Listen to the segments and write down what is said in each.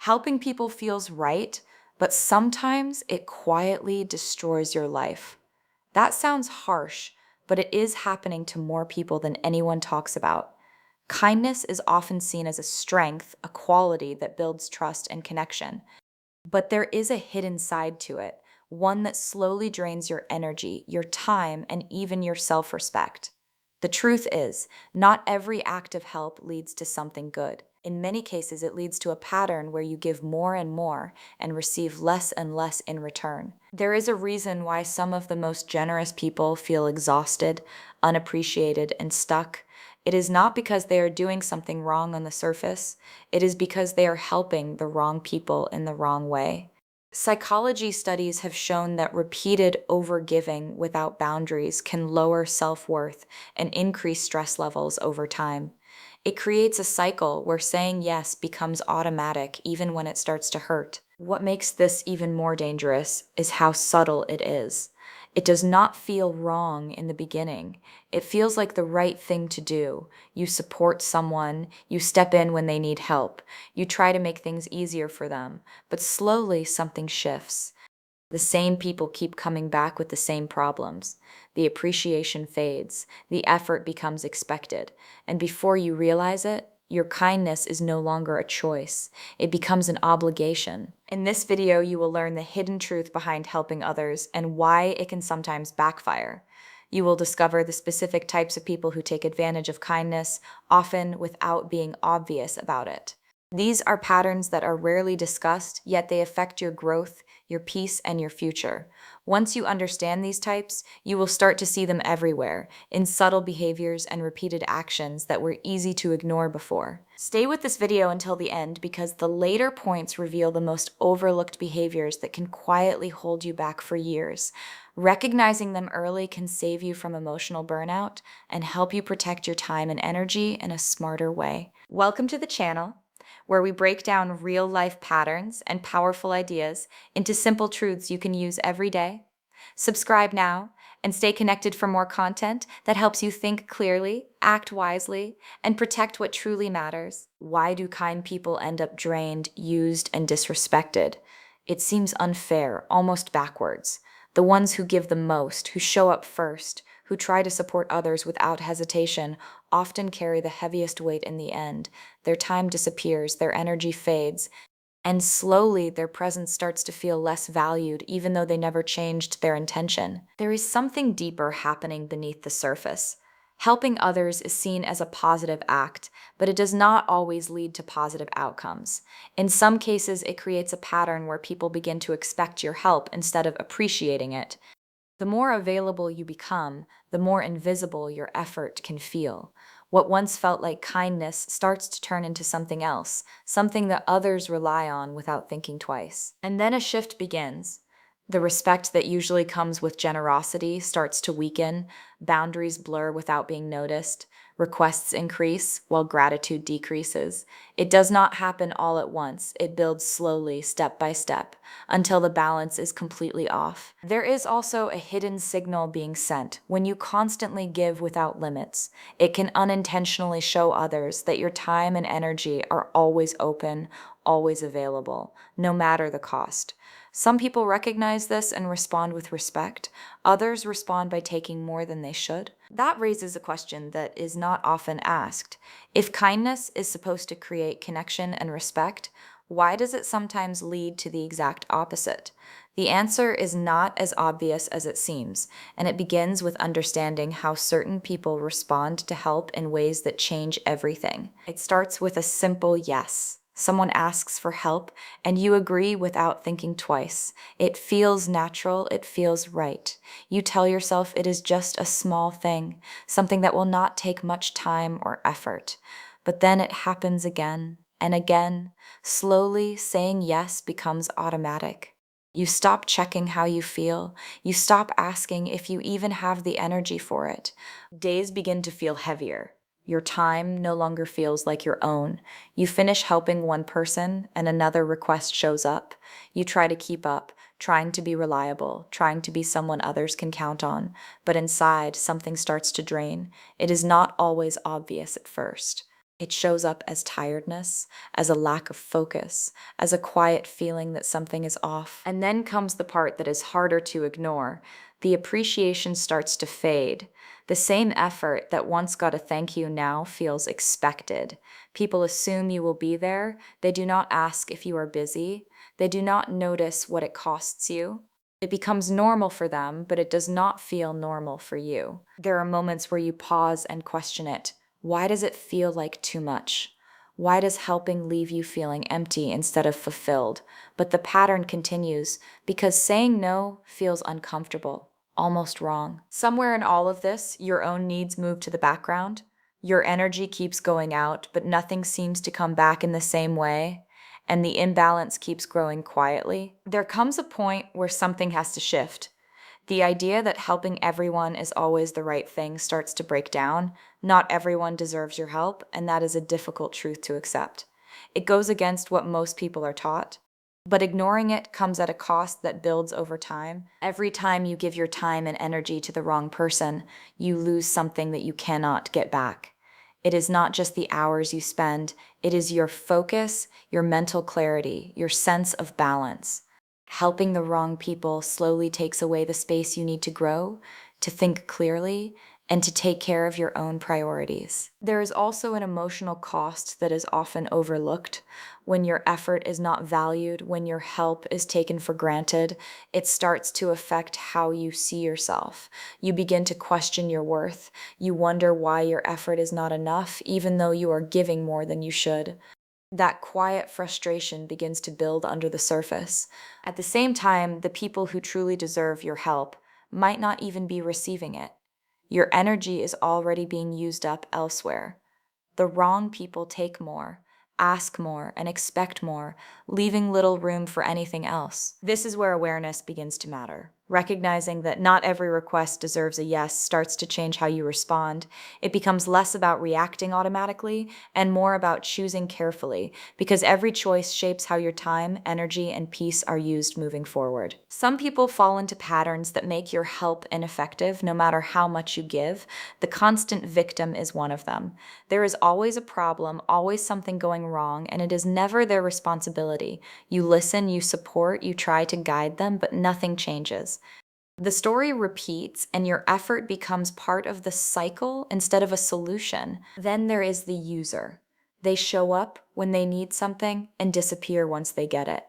Helping people feels right, but sometimes it quietly destroys your life. That sounds harsh, but it is happening to more people than anyone talks about. Kindness is often seen as a strength, a quality that builds trust and connection. But there is a hidden side to it, one that slowly drains your energy, your time, and even your self respect. The truth is, not every act of help leads to something good. In many cases, it leads to a pattern where you give more and more and receive less and less in return. There is a reason why some of the most generous people feel exhausted, unappreciated, and stuck. It is not because they are doing something wrong on the surface, it is because they are helping the wrong people in the wrong way. Psychology studies have shown that repeated overgiving without boundaries can lower self-worth and increase stress levels over time. It creates a cycle where saying yes becomes automatic even when it starts to hurt. What makes this even more dangerous is how subtle it is. It does not feel wrong in the beginning. It feels like the right thing to do. You support someone, you step in when they need help, you try to make things easier for them, but slowly something shifts. The same people keep coming back with the same problems. The appreciation fades, the effort becomes expected, and before you realize it, your kindness is no longer a choice. It becomes an obligation. In this video, you will learn the hidden truth behind helping others and why it can sometimes backfire. You will discover the specific types of people who take advantage of kindness, often without being obvious about it. These are patterns that are rarely discussed, yet they affect your growth, your peace, and your future. Once you understand these types, you will start to see them everywhere, in subtle behaviors and repeated actions that were easy to ignore before. Stay with this video until the end because the later points reveal the most overlooked behaviors that can quietly hold you back for years. Recognizing them early can save you from emotional burnout and help you protect your time and energy in a smarter way. Welcome to the channel, where we break down real-life patterns and powerful ideas into simple truths you can use every day. Subscribe now and stay connected for more content that helps you think clearly, act wisely, and protect what truly matters. Why do kind people end up drained, used, and disrespected? It seems unfair, almost backwards. The ones who give the most, who show up first, who try to support others without hesitation, often carry the heaviest weight in the end. Their time disappears, their energy fades, and slowly their presence starts to feel less valued even though they never changed their intention. There is something deeper happening beneath the surface. Helping others is seen as a positive act, but it does not always lead to positive outcomes. In some cases, it creates a pattern where people begin to expect your help instead of appreciating it. The more available you become, the more invisible your effort can feel. What once felt like kindness starts to turn into something else, something that others rely on without thinking twice. And then a shift begins. The respect that usually comes with generosity starts to weaken, boundaries blur without being noticed, requests increase while gratitude decreases. It does not happen all at once. It builds slowly, step by step, until the balance is completely off. There is also a hidden signal being sent. When you constantly give without limits, it can unintentionally show others that your time and energy are always open, always available, no matter the cost. Some people recognize this and respond with respect. Others respond by taking more than they should. That raises a question that is not often asked. If kindness is supposed to create connection and respect, why does it sometimes lead to the exact opposite? The answer is not as obvious as it seems, and it begins with understanding how certain people respond to help in ways that change everything. It starts with a simple yes. Someone asks for help, and you agree without thinking twice. It feels natural, it feels right. You tell yourself it is just a small thing, something that will not take much time or effort. But then it happens again and again. Slowly, saying yes becomes automatic. You stop checking how you feel. You stop asking if you even have the energy for it. Days begin to feel heavier. Your time no longer feels like your own. You finish helping one person and another request shows up. You try to keep up, trying to be reliable, trying to be someone others can count on. But inside, something starts to drain. It is not always obvious at first. It shows up as tiredness, as a lack of focus, as a quiet feeling that something is off. And then comes the part that is harder to ignore. The appreciation starts to fade. The same effort that once got a thank you now feels expected. People assume you will be there. They do not ask if you are busy. They do not notice what it costs you. It becomes normal for them, but it does not feel normal for you. There are moments where you pause and question it. Why does it feel like too much? Why does helping leave you feeling empty instead of fulfilled? But the pattern continues because saying no feels uncomfortable, almost wrong. Somewhere in all of this, your own needs move to the background. Your energy keeps going out, but nothing seems to come back in the same way, and the imbalance keeps growing quietly. There comes a point where something has to shift. The idea that helping everyone is always the right thing starts to break down. Not everyone deserves your help, and that is a difficult truth to accept. It goes against what most people are taught, but ignoring it comes at a cost that builds over time. Every time you give your time and energy to the wrong person, you lose something that you cannot get back. It is not just the hours you spend, it is your focus, your mental clarity, your sense of balance. Helping the wrong people slowly takes away the space you need to grow, to think clearly, and to take care of your own priorities. There is also an emotional cost that is often overlooked. When your effort is not valued, when your help is taken for granted, it starts to affect how you see yourself. You begin to question your worth. You wonder why your effort is not enough, even though you are giving more than you should. That quiet frustration begins to build under the surface. At the same time, the people who truly deserve your help might not even be receiving it. Your energy is already being used up elsewhere. The wrong people take more, ask more, and expect more, leaving little room for anything else. This is where awareness begins to matter. Recognizing that not every request deserves a yes starts to change how you respond. It becomes less about reacting automatically and more about choosing carefully, because every choice shapes how your time, energy, and peace are used moving forward. Some people fall into patterns that make your help ineffective no matter how much you give. The constant victim is one of them. There is always a problem, always something going wrong, and it is never their responsibility. You listen, you support, you try to guide them, but nothing changes. The story repeats, and your effort becomes part of the cycle instead of a solution. Then there is the user. They show up when they need something and disappear once they get it.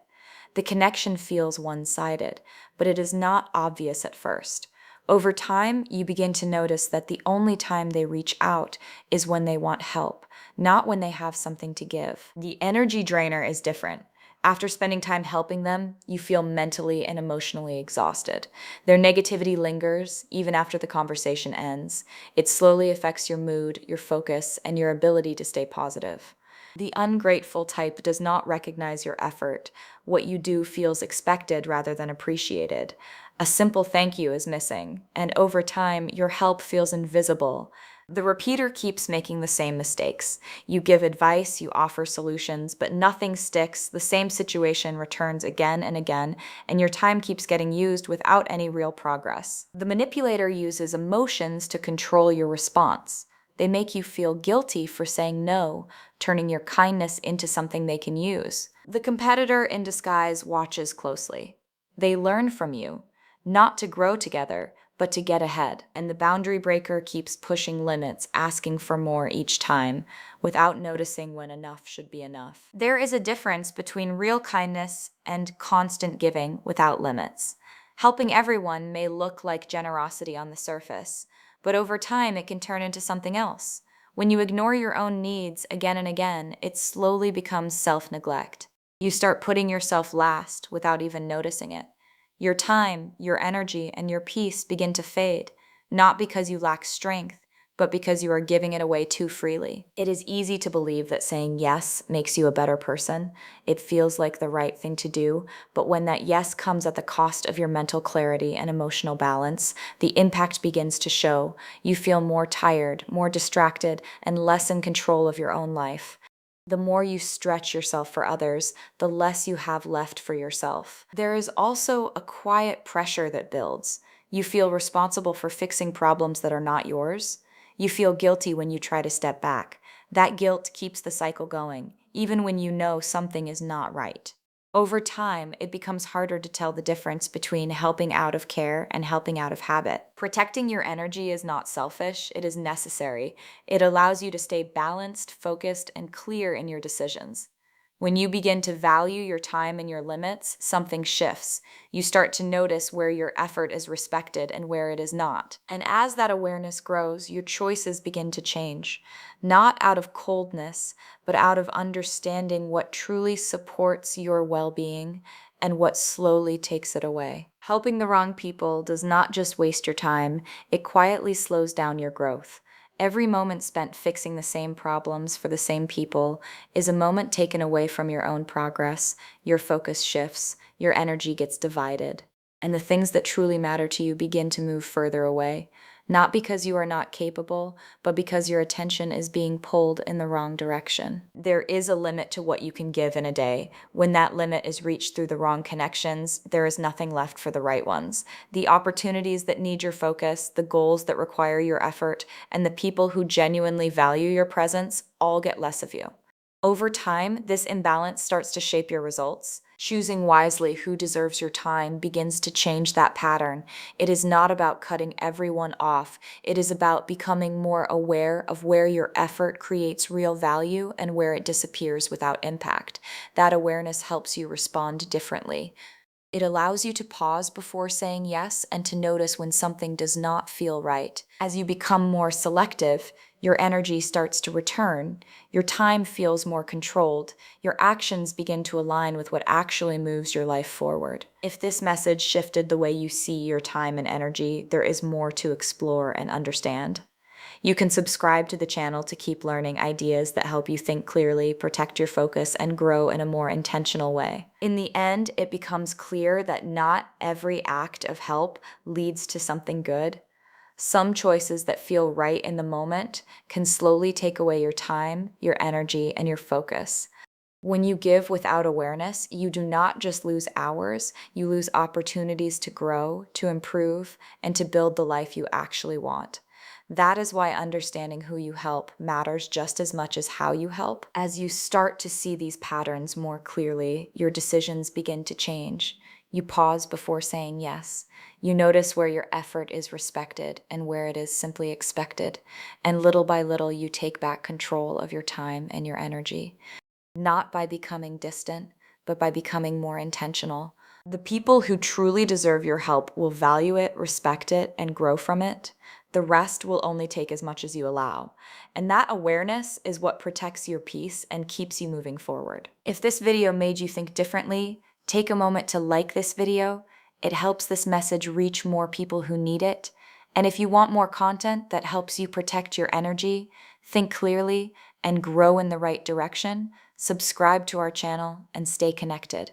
The connection feels one-sided, but it is not obvious at first. Over time, you begin to notice that the only time they reach out is when they want help, not when they have something to give. The energy drainer is different. After spending time helping them, you feel mentally and emotionally exhausted. Their negativity lingers even after the conversation ends. It slowly affects your mood, your focus, and your ability to stay positive. The ungrateful type does not recognize your effort. What you do feels expected rather than appreciated. A simple thank you is missing, and over time, your help feels invisible. The repeater keeps making the same mistakes. You give advice, you offer solutions, but nothing sticks. The same situation returns again and again, and your time keeps getting used without any real progress. The manipulator uses emotions to control your response. They make you feel guilty for saying no, turning your kindness into something they can use. The competitor in disguise watches closely. They learn from you, not to grow together, but to get ahead. And the boundary breaker keeps pushing limits, asking for more each time, without noticing when enough should be enough. There is a difference between real kindness and constant giving without limits. Helping everyone may look like generosity on the surface, but over time it can turn into something else. When you ignore your own needs again and again, it slowly becomes self-neglect. You start putting yourself last without even noticing it. Your time, your energy, and your peace begin to fade, not because you lack strength, but because you are giving it away too freely. It is easy to believe that saying yes makes you a better person. It feels like the right thing to do, but when that yes comes at the cost of your mental clarity and emotional balance, the impact begins to show. You feel more tired, more distracted, and less in control of your own life. The more you stretch yourself for others, the less you have left for yourself. There is also a quiet pressure that builds. You feel responsible for fixing problems that are not yours. You feel guilty when you try to step back. That guilt keeps the cycle going, even when you know something is not right. Over time, it becomes harder to tell the difference between helping out of care and helping out of habit. Protecting your energy is not selfish, it is necessary. It allows you to stay balanced, focused, and clear in your decisions. When you begin to value your time and your limits, something shifts. You start to notice where your effort is respected and where it is not. And as that awareness grows, your choices begin to change. Not out of coldness, but out of understanding what truly supports your well being and what slowly takes it away. Helping the wrong people does not just waste your time, it quietly slows down your growth. Every moment spent fixing the same problems for the same people is a moment taken away from your own progress, your focus shifts, your energy gets divided, and the things that truly matter to you begin to move further away. Not because you are not capable, but because your attention is being pulled in the wrong direction. There is a limit to what you can give in a day. When that limit is reached through the wrong connections, there is nothing left for the right ones. The opportunities that need your focus, the goals that require your effort, and the people who genuinely value your presence all get less of you. Over time, this imbalance starts to shape your results. Choosing wisely who deserves your time begins to change that pattern. It is not about cutting everyone off. It is about becoming more aware of where your effort creates real value and where it disappears without impact. That awareness helps you respond differently. It allows you to pause before saying yes and to notice when something does not feel right. As you become more selective, your energy starts to return, your time feels more controlled, your actions begin to align with what actually moves your life forward. If this message shifted the way you see your time and energy, there is more to explore and understand. You can subscribe to the channel to keep learning ideas that help you think clearly, protect your focus, and grow in a more intentional way. In the end, it becomes clear that not every act of help leads to something good. Some choices that feel right in the moment can slowly take away your time, your energy, and your focus. When you give without awareness, you do not just lose hours, you lose opportunities to grow, to improve, and to build the life you actually want. That is why understanding who you help matters just as much as how you help. As you start to see these patterns more clearly, your decisions begin to change. You pause before saying yes. You notice where your effort is respected and where it is simply expected. And little by little, you take back control of your time and your energy. Not by becoming distant, but by becoming more intentional. The people who truly deserve your help will value it, respect it, and grow from it. The rest will only take as much as you allow. And that awareness is what protects your peace and keeps you moving forward. If this video made you think differently, take a moment to like this video. It helps this message reach more people who need it. And if you want more content that helps you protect your energy, think clearly, and grow in the right direction, subscribe to our channel and stay connected.